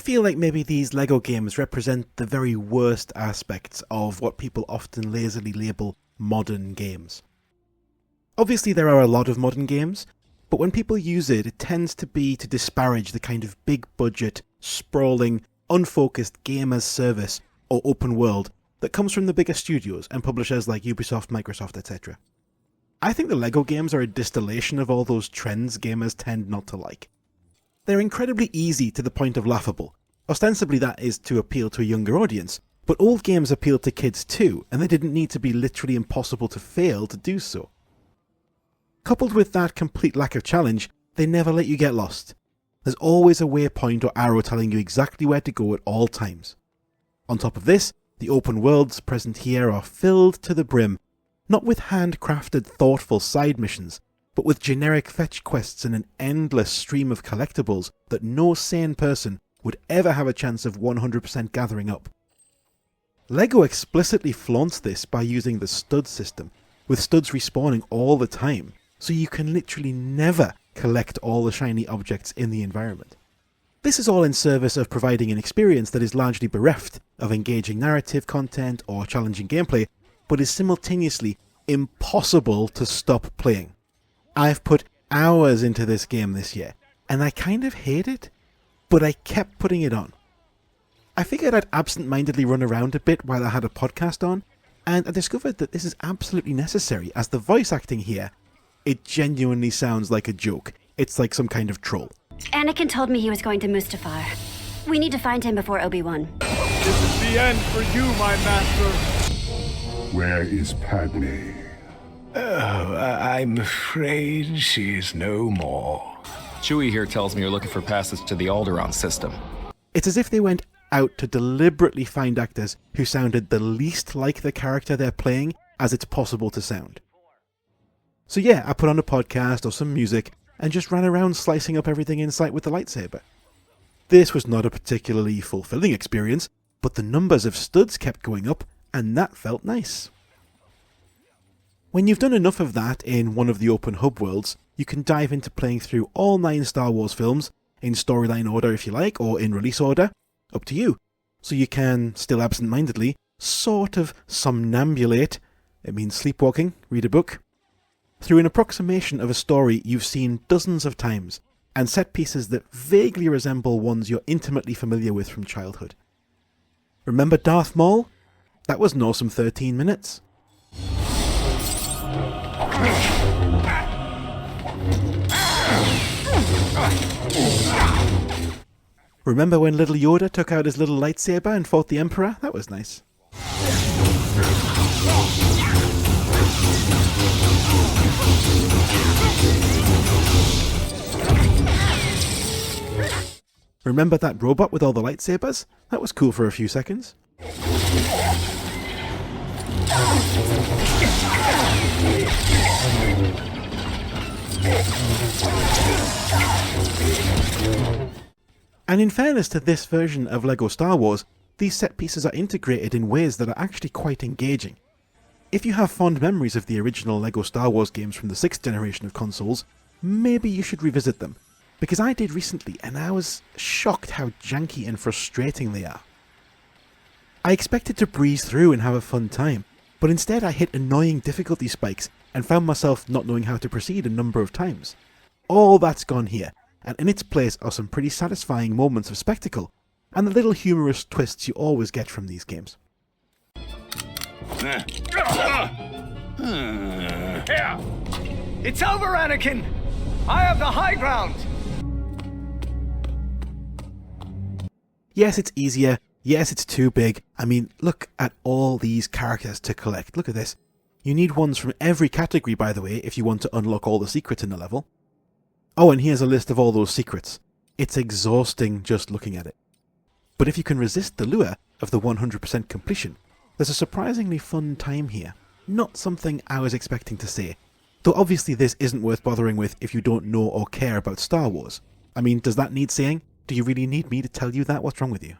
feel like maybe these LEGO games represent the very worst aspects of what people often lazily label modern games. Obviously there are a lot of modern games, but when people use it, it tends to be to disparage the kind of big budget, sprawling, unfocused game as service or open world that comes from the bigger studios and publishers like Ubisoft, Microsoft, etc. I think the LEGO games are a distillation of all those trends gamers tend not to like. They're incredibly easy to the point of laughable. Ostensibly that is to appeal to a younger audience, but old games appeal to kids too, and they didn't need to be literally impossible to fail to do so. Coupled with that complete lack of challenge, they never let you get lost. There's always a waypoint or arrow telling you exactly where to go at all times. On top of this, the open worlds present here are filled to the brim, not with handcrafted, thoughtful side missions, but with generic fetch quests and an endless stream of collectibles that no sane person would ever have a chance of 100% gathering up. LEGO explicitly flaunts this by using the stud system, with studs respawning all the time, so you can literally never collect all the shiny objects in the environment. This is all in service of providing an experience that is largely bereft of engaging narrative content or challenging gameplay, but is simultaneously impossible to stop playing. I've put hours into this game this year, and I kind of hate it, but I kept putting it on. I figured I'd absent-mindedly run around a bit while I had a podcast on, and I discovered that this is absolutely necessary, as the voice acting here, it genuinely sounds like a joke. It's like some kind of troll. Anakin told me he was going to Mustafar. We need to find him before Obi-Wan. This is the end for you, my master. Where is Padme? Oh, I'm afraid she's no more. Chewie here tells me you're looking for passes to the Alderaan system. It's as if they went out to deliberately find actors who sounded the least like the character they're playing as it's possible to sound. So yeah, I put on a podcast or some music and just ran around slicing up everything in sight with the lightsaber. This was not a particularly fulfilling experience, but the numbers of studs kept going up, and that felt nice. When you've done enough of that in one of the open hub worlds, you can dive into playing through all 9 Star Wars films, in storyline order if you like, or in release order, up to you. So you can, still absent-mindedly, sort of somnambulate, it means sleepwalking, read a book, through an approximation of a story you've seen dozens of times, and set pieces that vaguely resemble ones you're intimately familiar with from childhood. Remember Darth Maul? That was an awesome 13 minutes. Remember when little Yoda took out his little lightsaber and fought the Emperor? That was nice. Remember that robot with all the lightsabers? That was cool for a few seconds. And in fairness to this version of LEGO Star Wars, these set pieces are integrated in ways that are actually quite engaging. If you have fond memories of the original LEGO Star Wars games from the 6th generation of consoles, maybe you should revisit them, because I did recently and I was shocked how janky and frustrating they are. I expected to breeze through and have a fun time, but instead I hit annoying difficulty spikes and found myself not knowing how to proceed a number of times. All that's gone here, and in its place are some pretty satisfying moments of spectacle, and the little humorous twists you always get from these games. Here! It's over, Anakin! I have the high ground! Yes, it's easier. Yes, it's too big. I mean, look at all these characters to collect. Look at this. You need ones from every category, by the way, if you want to unlock all the secrets in the level. Oh, and here's a list of all those secrets. It's exhausting just looking at it. But if you can resist the lure of the 100% completion, there's a surprisingly fun time here. Not something I was expecting to say. Though obviously this isn't worth bothering with if you don't know or care about Star Wars. I mean, does that need saying? Do you really need me to tell you that? What's wrong with you?